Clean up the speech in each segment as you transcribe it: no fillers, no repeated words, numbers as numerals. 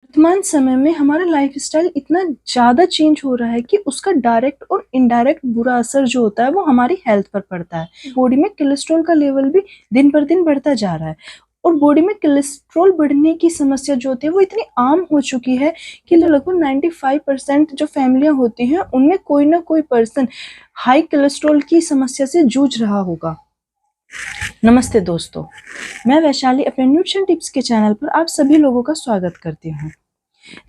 वर्तमान समय में हमारा लाइफस्टाइल इतना ज़्यादा चेंज हो रहा है कि उसका डायरेक्ट और इनडायरेक्ट बुरा असर जो होता है वो हमारी हेल्थ पर पड़ता है। बॉडी में कोलेस्ट्रॉल का लेवल भी दिन पर दिन बढ़ता जा रहा है और बॉडी में कोलेस्ट्रॉल बढ़ने की समस्या जो होती है वो इतनी आम हो चुकी है कि लगभग 95% जो फैमिलियां होती हैं उनमें कोई ना कोई पर्सन हाई कोलेस्ट्रॉल की समस्या से जूझ रहा होगा। नमस्ते दोस्तों, मैं वैशाली अपने न्यूट्रिशन टिप्स के चैनल पर आप सभी लोगों का स्वागत करती हूँ।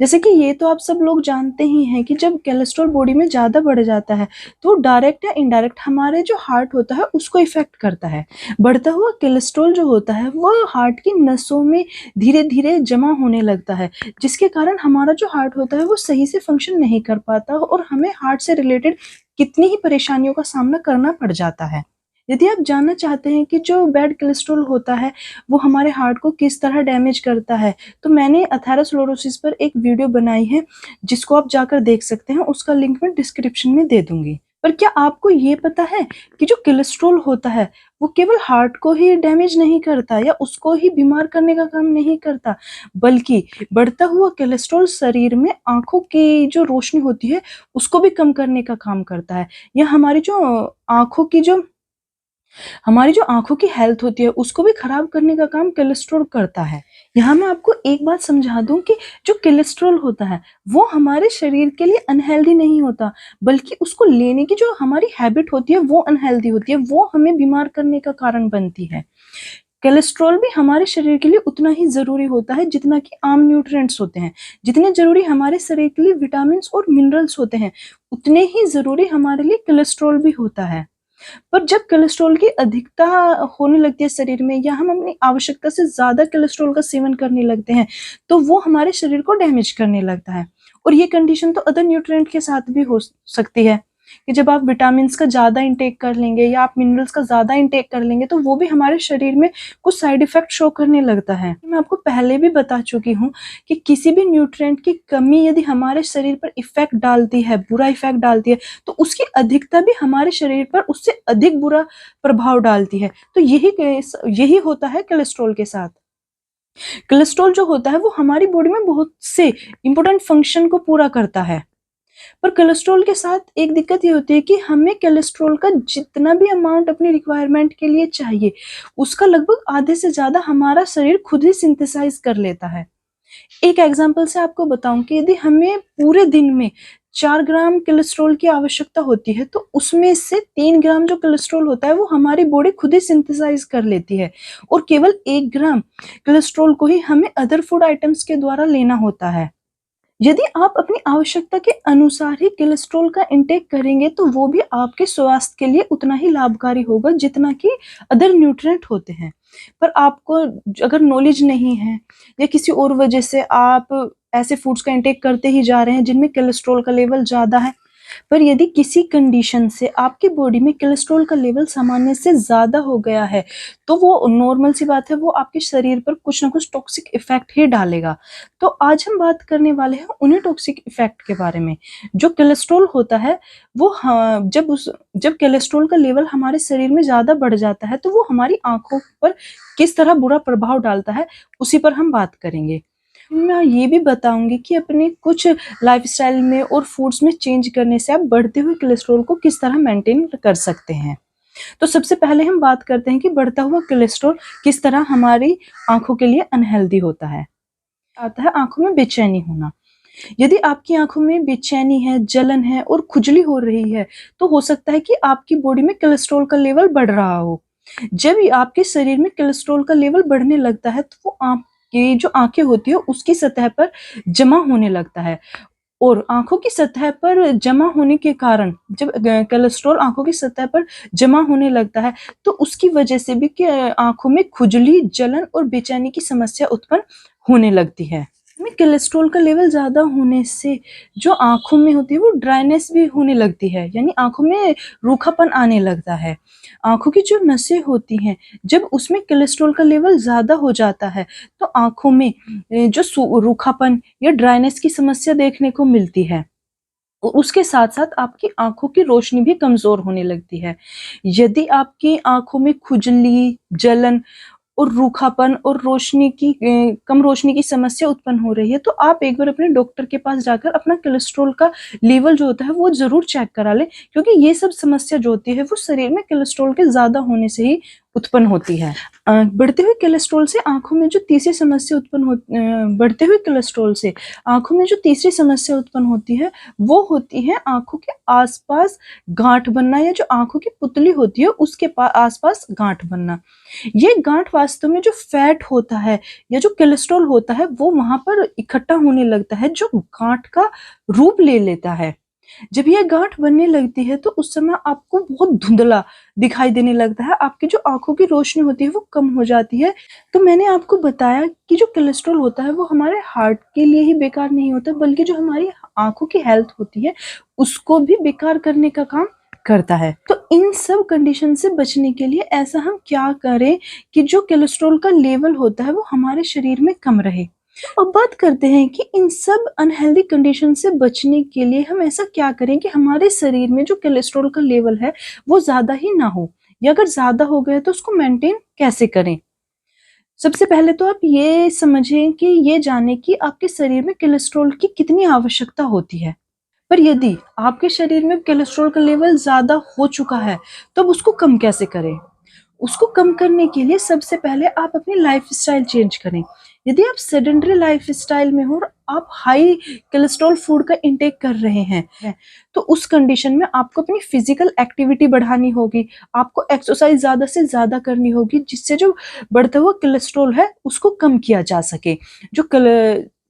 जैसे कि ये तो आप सब लोग जानते ही हैं कि जब कोलेस्ट्रॉल बॉडी में ज़्यादा बढ़ जाता है तो डायरेक्ट या इनडायरेक्ट हमारे जो हार्ट होता है उसको इफेक्ट करता है। बढ़ता हुआ कोलेस्ट्रॉल जो होता है वो हार्ट की नसों में धीरे धीरे जमा होने लगता है, जिसके कारण हमारा जो हार्ट होता है वो सही से फंक्शन नहीं कर पाता और हमें हार्ट से रिलेटेड कितनी ही परेशानियों का सामना करना पड़ जाता है। यदि आप जानना चाहते हैं कि जो बैड कोलेस्ट्रॉल होता है वो हमारे हार्ट को किस तरह डैमेज करता है, तो मैंने एथेरोस्क्लेरोसिस पर एक वीडियो बनाई है जिसको आप जाकर देख सकते हैं। उसका लिंक मैं डिस्क्रिप्शन में दे दूंगी। पर क्या आपको ये पता है कि जो कोलेस्ट्रॉल होता है वो केवल हार्ट को ही डैमेज नहीं करता या उसको ही बीमार करने का काम नहीं करता, बल्कि बढ़ता हुआ कोलेस्ट्रॉल शरीर में आंखों की जो रोशनी होती है उसको भी कम करने का काम करता है। या हमारी जो आंखों की हेल्थ होती है उसको भी खराब करने का काम कोलेस्ट्रॉल करता है। यहाँ मैं आपको एक बात समझा दूं कि जो कोलेस्ट्रॉल होता है वो हमारे शरीर के लिए अनहेल्दी नहीं होता, बल्कि उसको लेने की जो हमारी हैबिट होती है वो अनहेल्दी होती है, वो हमें बीमार करने का कारण बनती है। कोलेस्ट्रॉल भी हमारे शरीर के लिए उतना ही जरूरी होता है जितना कि आम न्यूट्रिएंट्स होते हैं। जितने जरूरी हमारे शरीर के लिए विटामिन और मिनरल्स होते हैं उतने ही जरूरी हमारे लिए कोलेस्ट्रॉल भी होता है। पर जब कोलेस्ट्रॉल की अधिकता होने लगती है शरीर में या हम अपनी आवश्यकता से ज्यादा कोलेस्ट्रॉल का सेवन करने लगते हैं तो वो हमारे शरीर को डैमेज करने लगता है। और ये कंडीशन तो अदर न्यूट्रिएंट के साथ भी हो सकती है कि जब आप विटामिन का ज्यादा इंटेक कर लेंगे या आप मिनरल्स का ज्यादा इंटेक कर लेंगे तो वो भी हमारे शरीर में कुछ साइड इफेक्ट शो करने लगता है। मैं आपको पहले भी बता चुकी हूँ कि किसी भी न्यूट्रिएंट की कमी यदि हमारे शरीर पर इफेक्ट डालती है, बुरा इफेक्ट डालती है, तो उसकी अधिकता भी हमारे शरीर पर उससे अधिक बुरा प्रभाव डालती है। तो यही होता है कोलेस्ट्रॉल के साथ। कोलेस्ट्रॉल जो होता है वो हमारी बॉडी में बहुत से इंपॉर्टेंट फंक्शन को पूरा करता है। पर कोलेस्ट्रॉल के साथ एक दिक्कत ये होती है कि हमें कोलेस्ट्रॉल का जितना भी अमाउंट अपनी रिक्वायरमेंट के लिए चाहिए उसका लगभग आधे से ज्यादा हमारा शरीर खुद ही सिंथेसाइज कर लेता है। एक एग्जांपल से आपको बताऊं कि यदि हमें पूरे दिन में 4 ग्राम कोलेस्ट्रॉल की आवश्यकता होती है तो उसमें से 3 ग्राम जो कोलेस्ट्रॉल होता है वो हमारी बॉडी खुद ही सिंथेसाइज कर लेती है और केवल 1 ग्राम कोलेस्ट्रॉल को ही हमें अदर फूड आइटम्स के द्वारा लेना होता है। यदि आप अपनी आवश्यकता के अनुसार ही कोलेस्ट्रॉल का इंटेक करेंगे तो वो भी आपके स्वास्थ्य के लिए उतना ही लाभकारी होगा जितना कि अदर न्यूट्रिएंट होते हैं। पर आपको अगर नॉलेज नहीं है या किसी और वजह से आप ऐसे फूड्स का इंटेक करते ही जा रहे हैं जिनमें कोलेस्ट्रॉल का लेवल ज्यादा है, पर यदि किसी कंडीशन से आपकी बॉडी में कोलेस्ट्रॉल का लेवल सामान्य से ज्यादा हो गया है तो वो नॉर्मल सी बात है, वो आपके शरीर पर कुछ ना कुछ टॉक्सिक इफेक्ट ही डालेगा। तो आज हम बात करने वाले हैं उन्हीं टॉक्सिक इफेक्ट के बारे में। जो कोलेस्ट्रॉल होता है वो जब कोलेस्ट्रॉल का लेवल हमारे शरीर में ज्यादा बढ़ जाता है तो वो हमारी आंखों पर किस तरह बुरा प्रभाव डालता है उसी पर हम बात करेंगे। मैं ये भी बताऊंगी कि अपने कुछ लाइफस्टाइल में और फूड्स में चेंज करने से आप बढ़ते हुए कोलेस्ट्रॉल को किस तरह मेंटेन कर सकते हैं। तो सबसे पहले हम बात करते हैं कि बढ़ता हुआ कोलेस्ट्रॉल किस तरह हमारी आंखों के लिए अनहेल्दी होता है। आता है आंखों में बेचैनी होना। यदि आपकी आंखों में बेचैनी है, जलन है और खुजली हो रही है तो हो सकता है कि आपकी बॉडी में कोलेस्ट्रॉल का लेवल बढ़ रहा हो। जब आपके शरीर में कोलेस्ट्रॉल का लेवल बढ़ने लगता है तो वो आपकी जो आंखें होती है उसकी सतह पर जमा होने लगता है और आंखों की सतह पर जमा होने के कारण जब कोलेस्ट्रॉल आंखों की सतह पर जमा होने लगता है तो उसकी वजह से भी आंखों में खुजली, जलन और बेचैनी की समस्या उत्पन्न होने लगती है। में कोलेस्ट्रॉल का लेवल ज्यादा होने से जो आंखों में होती है वो ड्राइनेस भी होने लगती है, यानी आंखों में रूखापन आने लगता है। आंखों की जो नसें होती हैं जब उसमें कोलेस्ट्रॉल का लेवल ज्यादा हो जाता है तो आंखों में जो रूखापन या ड्राइनेस की समस्या देखने को मिलती है। उसके साथ साथ आपकी आंखों की रोशनी भी कमजोर होने लगती है। यदि आपकी आंखों में खुजली, जलन और रूखापन और कम रोशनी की समस्या उत्पन्न हो रही है, तो आप एक बार अपने डॉक्टर के पास जाकर अपना कोलेस्ट्रॉल का लेवल जो होता है वो ज़रूर चेक करा लें, क्योंकि ये सब समस्या जो होती है वो शरीर में कोलेस्ट्रॉल के ज़्यादा होने से ही उत्पन्न होती है। बढ़ते हुए कोलेस्ट्रॉल से आँखों में जो तीसरी समस्या उत्पन्न हो बढ़ते हुए कोलेस्ट्रॉल से आँखों में जो तीसरी समस्या उत्पन्न होती है, वो होती है आँखों के आस-पास गाँठ बनना, या जो आँखों की पुतली होती है उसके आस-पास गाँठ बनना। ये गाँठ वास्तव में जो फैट होता है या जो कोलेस्ट्रॉल होता है वो वहाँ पर इकट्ठा होने लगता है, जो गाँठ का रूप ले लेता है। जब यह गाँठ बनने लगती है तो उस समय आपको बहुत धुंधला दिखाई देने लगता है, आपकी जो आँखों की रोशनी होती है वो कम हो जाती है। तो मैंने आपको बताया कि जो कोलेस्ट्रॉल होता है वो हमारे हार्ट के लिए ही बेकार नहीं होता, बल्कि जो हमारी आँखों की हेल्थ होती है उसको भी बेकार करने का काम करता है। तो इन सब कंडीशन से बचने के लिए ऐसा हम क्या करें कि जो कोलेस्ट्रॉल का लेवल होता है वो हमारे शरीर में कम रहे। अब बात करते हैं कि इन सब अनहेल्दी कंडीशन से बचने के लिए हम ऐसा क्या करें कि हमारे शरीर में जो कोलेस्ट्रॉल का लेवल है वो ज़्यादा ही ना हो, या अगर ज़्यादा हो गया तो उसको मेंटेन कैसे करें। सबसे पहले तो आप ये समझें कि ये जानें कि आपके शरीर में कोलेस्ट्रॉल की कितनी आवश्यकता होती है। पर यदि आपके शरीर में कोलेस्ट्रॉल का लेवल ज़्यादा हो चुका है, तो अब उसको कम कैसे करें? उसको कम करने के लिए सबसे पहले आप अपनी लाइफ़स्टाइल चेंज करें। यदि आप सेडेंटरी लाइफ़स्टाइल में हो और आप हाई कोलेस्ट्रॉल फूड का इंटेक कर रहे हैं, तो उस कंडीशन में आपको अपनी फिज़िकल एक्टिविटी बढ़ानी होगी, आपको एक्सरसाइज़ ज़्यादा से ज़्यादा करनी होगी, जिससे जो बढ़ता हुआ कोलेस्ट्रॉल है, उसको कम किया जा सके।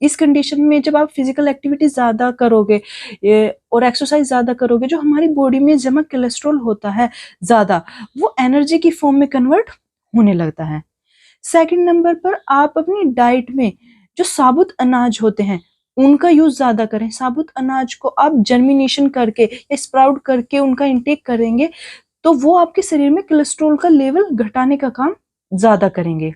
इस कंडीशन में जब आप फिज़िकल एक्टिविटी ज़्यादा करोगे और एक्सरसाइज़ ज़्यादा करोगे, जो हमारी बॉडी में जमा कोलेस्ट्रॉल होता है ज़्यादा, वो एनर्जी की फॉर्म में कन्वर्ट होने लगता है। सेकंड नंबर पर आप अपनी डाइट में जो साबुत अनाज होते हैं उनका यूज़ ज़्यादा करें। साबुत अनाज को आप जर्मिनेशन करके या स्प्राउट करके उनका इंटेक करेंगे, तो वो आपके शरीर में कोलेस्ट्रॉल का लेवल घटाने का काम ज़्यादा करेंगे।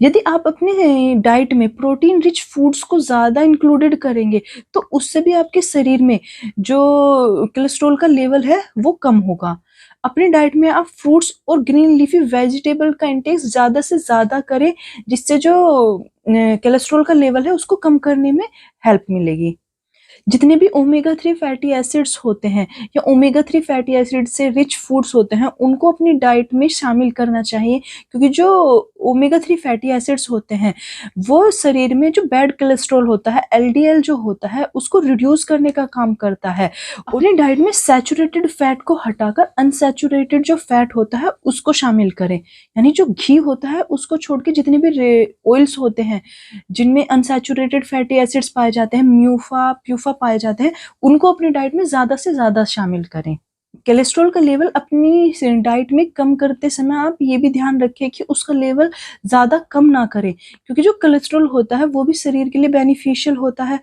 यदि आप अपने डाइट में प्रोटीन रिच फूड्स को ज़्यादा इंक्लूडेड करेंगे, तो उससे भी आपके शरीर में जो कोलेस्ट्रॉल का लेवल है वो कम होगा। अपनी डाइट में आप फ्रूट्स और ग्रीन लीफी वेजिटेबल का इंटेक ज़्यादा से ज़्यादा करें, जिससे जो कोलेस्ट्रॉल का लेवल है उसको कम करने में हेल्प मिलेगी। जितने भी ओमेगा 3 फैटी एसिड्स होते हैं या ओमेगा 3 फैटी एसिड से रिच फूड्स होते हैं, उनको अपनी डाइट में शामिल करना चाहिए, क्योंकि जो ओमेगा 3 फैटी एसिड्स होते हैं वो शरीर में जो बैड कोलेस्ट्रॉल होता है, एलडीएल जो होता है, उसको रिड्यूस करने का काम करता है। अपनी डाइट में सैचुरेटेड फैट को हटाकर अनसैचुरेटेड जो फैट होता है उसको शामिल करें, यानी जो घी होता है उसको छोड़ के जितने भी ऑयल्स होते हैं जिनमें अनसैचुरेटेड फैटी एसिड्स पाए जाते हैं, म्यूफा प्यूफा पाए जाते हैं, उनको अपनी डाइट में ज़्यादा से ज़्यादा शामिल करें। कोलेस्ट्रॉल का लेवल अपनी डाइट में कम करते समय आप ये भी ध्यान रखें कि उसका लेवल ज़्यादा कम ना करें, क्योंकि जो कोलेस्ट्रॉल होता है वो भी शरीर के लिए बेनिफिशियल होता है।